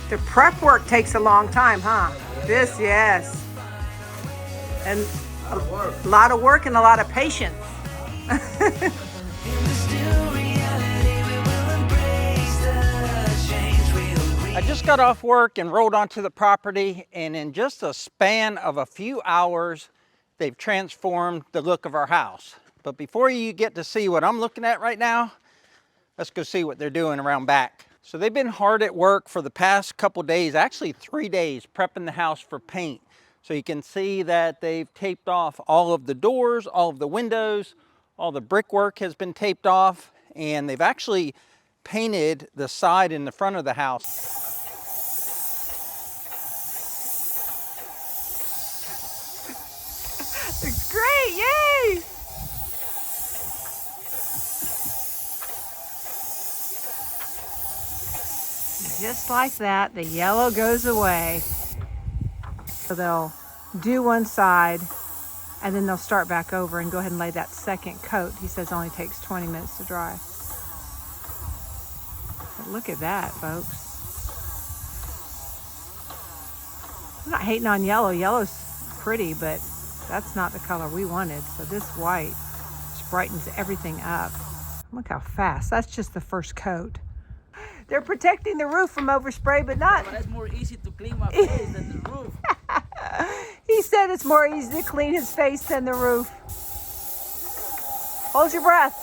The prep work takes a long time, huh? This, yes. And a lot of work and a lot of patience. I just got off work and rolled onto the property, and in just a span of a few hours, they've transformed the look of our house. But before you get to see what I'm looking at right now, let's go see what they're doing around back. So they've been hard at work for the past couple days, actually 3 days, prepping the house for paint. So you can see that they've taped off all of the doors, all of the windows, all the brickwork has been taped off, and they've actually painted the side and the front of the house. It's great, yay! Just like that, the yellow goes away. So they'll do one side and then they'll start back over and go ahead and lay that second coat. He says it only takes 20 minutes to dry. But look at that, folks. I'm not hating on yellow. Yellow's pretty, but that's not the color we wanted. So this white just brightens everything up. Look how fast. That's just the first coat. They're protecting the roof from overspray, but not. But it's more easy to clean my face than the roof. He said it's more easy to clean his face than the roof. Hold your breath.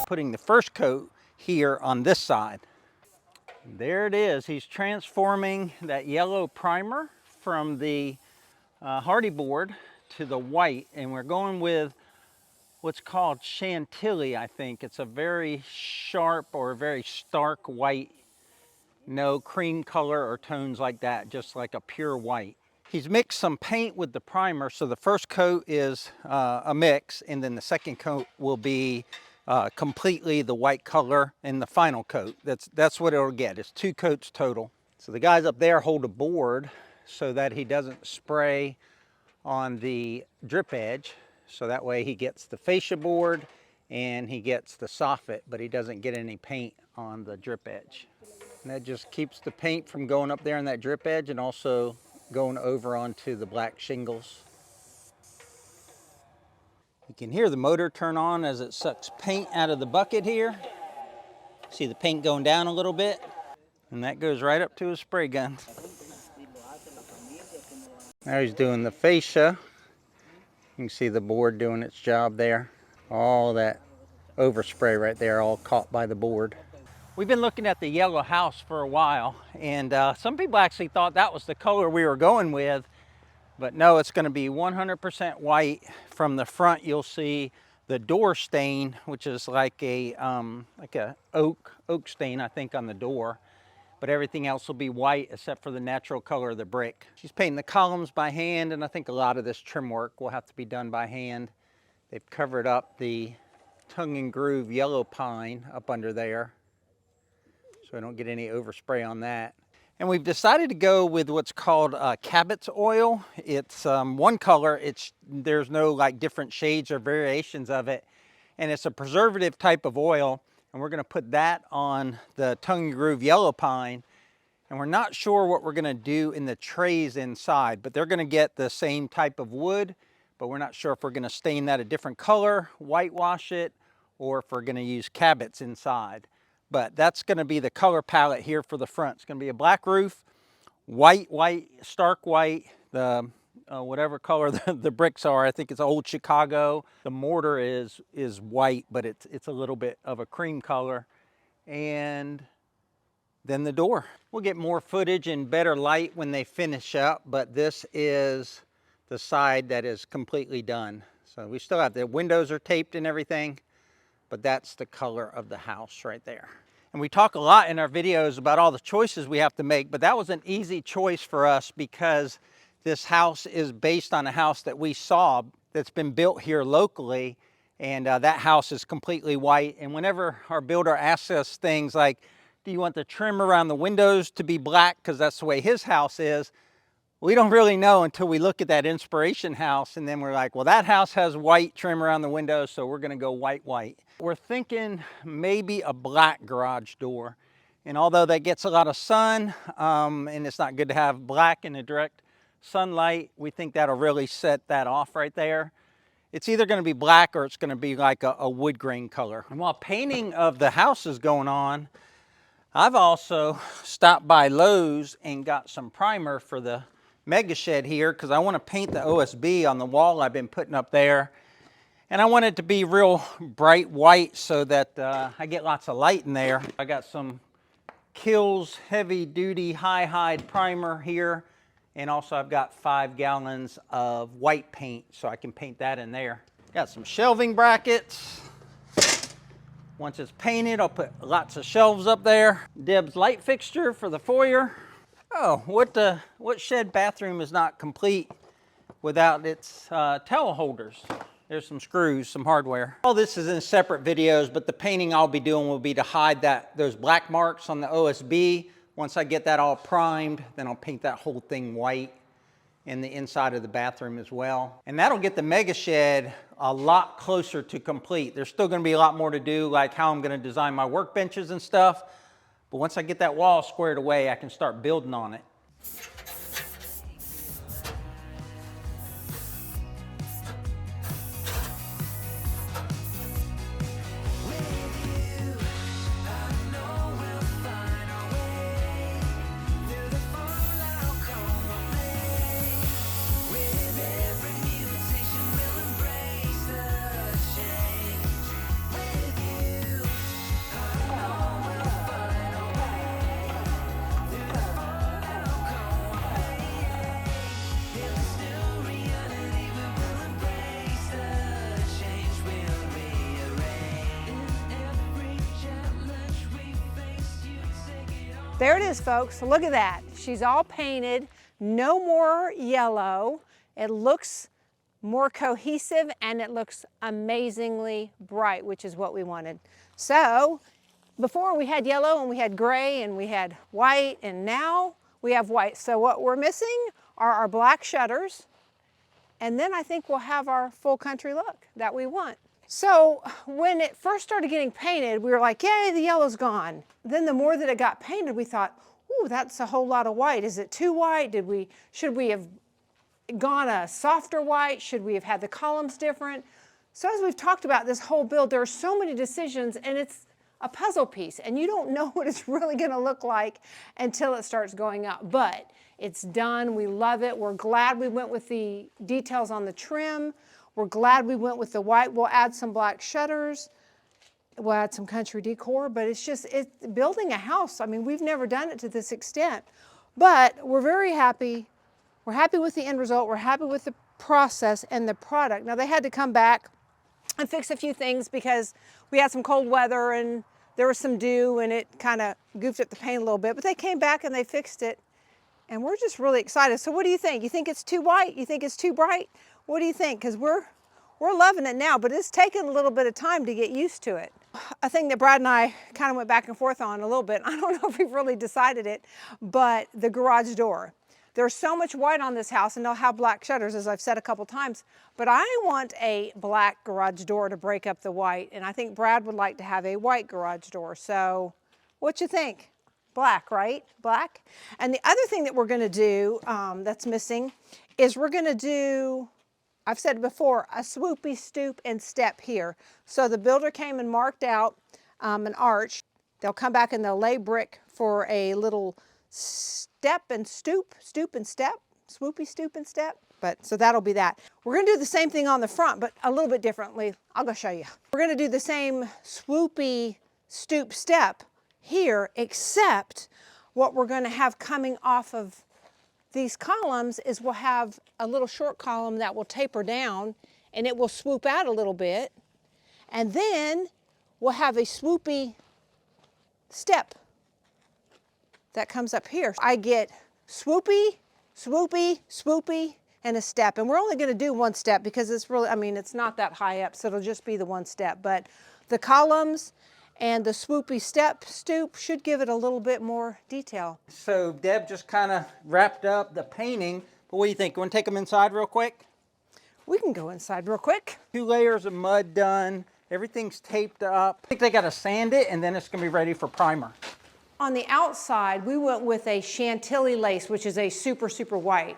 Putting the first coat here on this side. There it is. He's transforming that yellow primer from the hardy board to the white, and we're going with what's called chantilly, I think. It's a very sharp or very stark white. No cream color or tones like that, just like a pure white. He's mixed some paint with the primer, so the first coat is a mix, and then the second coat will be completely the white color in the final coat. That's what it'll get. It's 2 coats total. So the guys up there hold a board so that he doesn't spray on the drip edge. So that way he gets the fascia board and he gets the soffit, but he doesn't get any paint on the drip edge. And that just keeps the paint from going up there in that drip edge and also going over onto the black shingles. You can hear the motor turn on as it sucks paint out of the bucket here. See the paint going down a little bit, and that goes right up to his spray gun. Now he's doing the fascia. You can see the board doing its job there. All that overspray right there, all caught by the board. We've been looking at the yellow house for a while, and some people actually thought that was the color we were going with, but no, it's going to be 100% white. From the front, you'll see the door stain, which is like a oak stain, I think, on the door. But everything else will be white except for the natural color of the brick. She's painting the columns by hand, and I think a lot of this trim work will have to be done by hand. They've covered up the tongue and groove yellow pine up under there, so I don't get any overspray on that. And we've decided to go with what's called Cabot's oil. It's one color. There's no like different shades or variations of it, and it's a preservative type of oil. And we're going to put that on the tongue and groove yellow pine. And we're not sure what we're going to do in the trays inside, but they're going to get the same type of wood, but we're not sure if we're going to stain that a different color, whitewash it, or if we're going to use Cabot's inside. But that's going to be the color palette here for the front. It's going to be a black roof, white, stark white, the whatever color the bricks are. I think it's old Chicago. The mortar is white, but it's a little bit of a cream color. And then the door. We'll get more footage and better light when they finish up, but this is the side that is completely done. So we still have the windows are taped and everything, but that's the color of the house right there. And we talk a lot in our videos about all the choices we have to make, but that was an easy choice for us because this house is based on a house that we saw that's been built here locally, and that house is completely white. And whenever our builder asks us things like, do you want the trim around the windows to be black because that's the way his house is, we don't really know until we look at that inspiration house, and then we're like, well, that house has white trim around the windows, so we're going to go white. We're thinking maybe a black garage door And although that gets a lot of sun, and it's not good to have black in the direct sunlight, we think that'll really set that off right there. It's either going to be black or it's going to be like a wood grain color. And while painting of the house is going on, I've also stopped by Lowe's and got some primer for the mega shed here because I want to paint the OSB on the wall I've been putting up there. And I want it to be real bright white so that I get lots of light in there. I got some Kills heavy duty high hide primer here. And also I've got 5 gallons of white paint so I can paint that in there. Got some shelving brackets. Once it's painted, I'll put lots of shelves up there. Deb's light fixture for the foyer. Oh, what shed bathroom is not complete without its towel holders? There's some screws, some hardware. All this is in separate videos, but the painting I'll be doing will be to hide those black marks on the OSB. Once I get that all primed, then I'll paint that whole thing white in the inside of the bathroom as well. And that'll get the mega shed a lot closer to complete. There's still gonna be a lot more to do, like how I'm gonna design my workbenches and stuff. But once I get that wall squared away, I can start building on it. There it is, folks. Look at that. She's all painted, no more yellow. It looks more cohesive and it looks amazingly bright, which is what we wanted. So before we had yellow and we had gray and we had white, and now we have white. So what we're missing are our black shutters. And then I think we'll have our full country look that we want. So when it first started getting painted, we were like, yay, the yellow's gone. Then the more that it got painted, we thought, ooh, that's a whole lot of white. Is it too white? Should we have gone a softer white? Should we have had the columns different? So as we've talked about this whole build, there are so many decisions, and it's a puzzle piece, and you don't know what it's really gonna look like until it starts going up. But it's done, we love it. We're glad we went with the details on the trim. We're glad we went with the white. We'll add some black shutters. We'll add some country decor, but it's building a house. I mean, we've never done it to this extent, but we're very happy. We're happy with the end result. We're happy with the process and the product. Now, they had to come back and fix a few things because we had some cold weather and there was some dew and it kind of goofed up the paint a little bit, but they came back and they fixed it. And we're just really excited. So what do you think? You think it's too white? You think it's too bright? What do you think? Because we're loving it now, but it's taken a little bit of time to get used to it. A thing that Brad and I kind of went back and forth on a little bit, I don't know if we've really decided it, but the garage door. There's so much white on this house, and they'll have black shutters, as I've said a couple times, but I want a black garage door to break up the white, and I think Brad would like to have a white garage door. So what you think? Black, right? Black. And the other thing that we're gonna do that's missing is we're gonna do, I've said it before, a swoopy stoop and step here. So the builder came and marked out an arch. They'll come back and they'll lay brick for a little step and stoop and step, swoopy stoop and step. But so that'll be that. We're gonna do the same thing on the front, but a little bit differently. I'll go show you. We're gonna do the same swoopy stoop step here, except what we're gonna have coming off of these columns is we'll have a little short column that will taper down and it will swoop out a little bit. And then we'll have a swoopy step that comes up here. I get swoopy, swoopy, swoopy, and a step. And we're only gonna do one step because it's really, I mean, it's not that high up, so it'll just be the one step. But the columns and the swoopy step stoop should give it a little bit more detail. So Deb just kind of wrapped up the painting, but what do you think? You want to take them inside real quick? We can go inside real quick. 2 layers of mud done. Everything's taped up. I think they got to sand it and then it's going to be ready for primer. On the outside, we went with a Chantilly lace, which is a super, super white.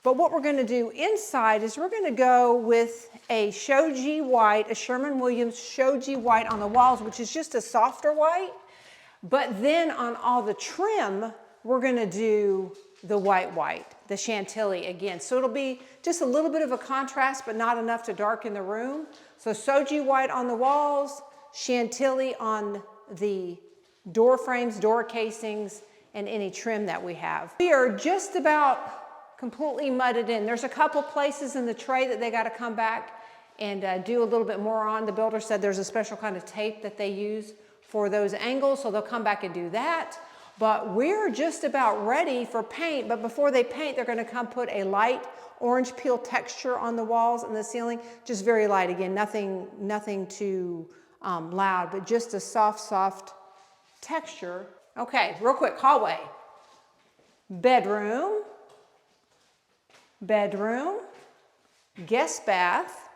But what we're gonna do inside is we're gonna go with a shoji white, a Sherwin-Williams shoji white on the walls, which is just a softer white. But then on all the trim, we're gonna do the white, the Chantilly again. So it'll be just a little bit of a contrast, but not enough to darken the room. So shoji white on the walls, Chantilly on the door frames, door casings, and any trim that we have. We are just about completely mudded in. There's a couple places in the tray that they got to come back and do a little bit more on. The builder said there's a special kind of tape that they use for those angles, so they'll come back and do that. But we're just about ready for paint, but before they paint, they're gonna come put a light orange peel texture on the walls and the ceiling, just very light again, nothing too loud, but just a soft texture. Okay, real quick, hallway. Bedroom, guest bath,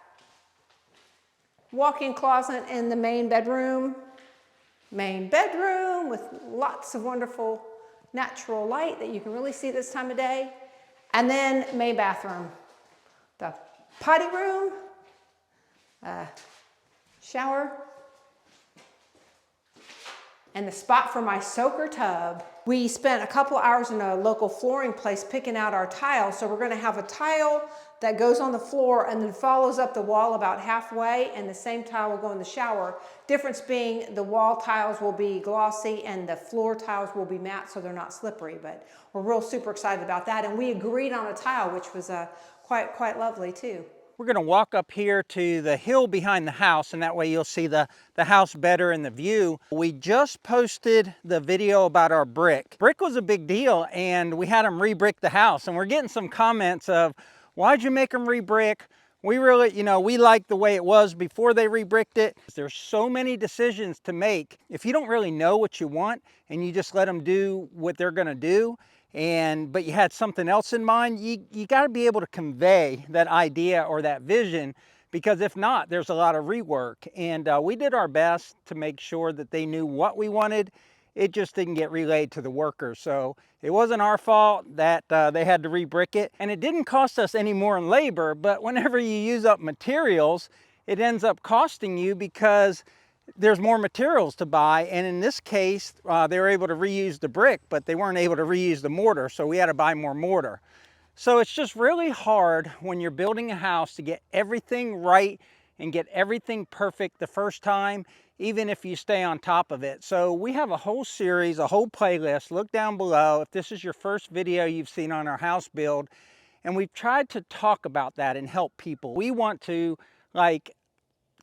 walk-in closet in the main bedroom with lots of wonderful natural light that you can really see this time of day. And then main bathroom, the potty room, shower, and the spot for my soaker tub. We spent a couple hours in a local flooring place picking out our tile. So we're gonna have a tile that goes on the floor and then follows up the wall about halfway, and the same tile will go in the shower. Difference being the wall tiles will be glossy and the floor tiles will be matte, so they're not slippery, but we're real super excited about that. And we agreed on a tile, which was quite lovely too. We're going to walk up here to the hill behind the house, and that way you'll see the house better in the view. We just posted the video about our brick. Brick was a big deal, and we had them re-brick the house, and we're getting some comments of, why'd you make them re-brick? We really, we liked the way it was before they re-bricked it. There's so many decisions to make. If you don't really know what you want and you just let them do what they're going to do, but you had something else in mind, you got to be able to convey that idea or that vision, because if not, there's a lot of rework. And we did our best to make sure that they knew what we wanted. It just didn't get relayed to the workers. So it wasn't our fault that they had to re-brick it. And it didn't cost us any more in labor, but whenever you use up materials, it ends up costing you because there's more materials to buy. And in this case, they were able to reuse the brick, but they weren't able to reuse the mortar. So we had to buy more mortar. So it's just really hard when you're building a house to get everything right and get everything perfect the first time, even if you stay on top of it. So we have a whole series, a whole playlist. Look down below if this is your first video you've seen on our house build. And we've tried to talk about that and help people. We want to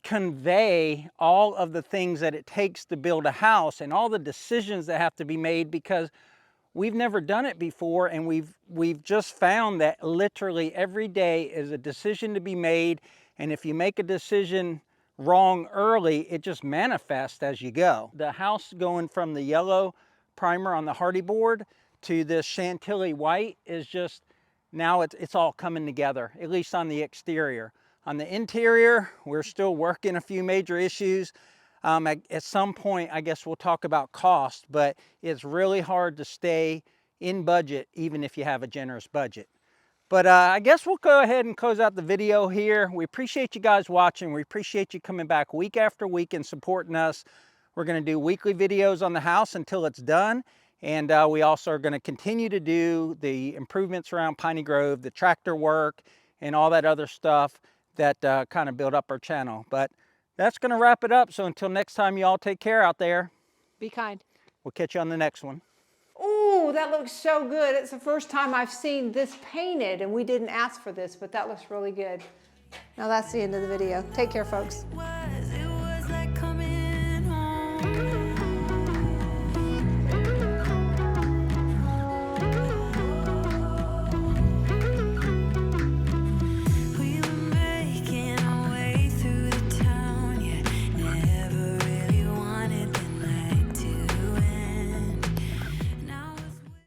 convey all of the things that it takes to build a house and all the decisions that have to be made, because we've never done it before, and we've just found that literally every day is a decision to be made. And if you make a decision wrong early, it just manifests as you go. The house going from the yellow primer on the hardy board to this Chantilly white is just, now it's all coming together, at least on the exterior. On the interior, we're still working a few major issues. At some point, I guess we'll talk about cost, but it's really hard to stay in budget even if you have a generous budget. But I guess we'll go ahead and close out the video here. We appreciate you guys watching. We appreciate you coming back week after week and supporting us. We're going to do weekly videos on the house until it's done. And we also are going to continue to do the improvements around Piney Grove, the tractor work, and all that other stuff that kind of build up our channel. But that's going to wrap it up. So until next time, you all take care out there. Be kind. We'll catch you on the next one. Ooh, that looks so good. It's the first time I've seen this painted, and we didn't ask for this, but that looks really good. Now that's the end of the video. Take care, folks.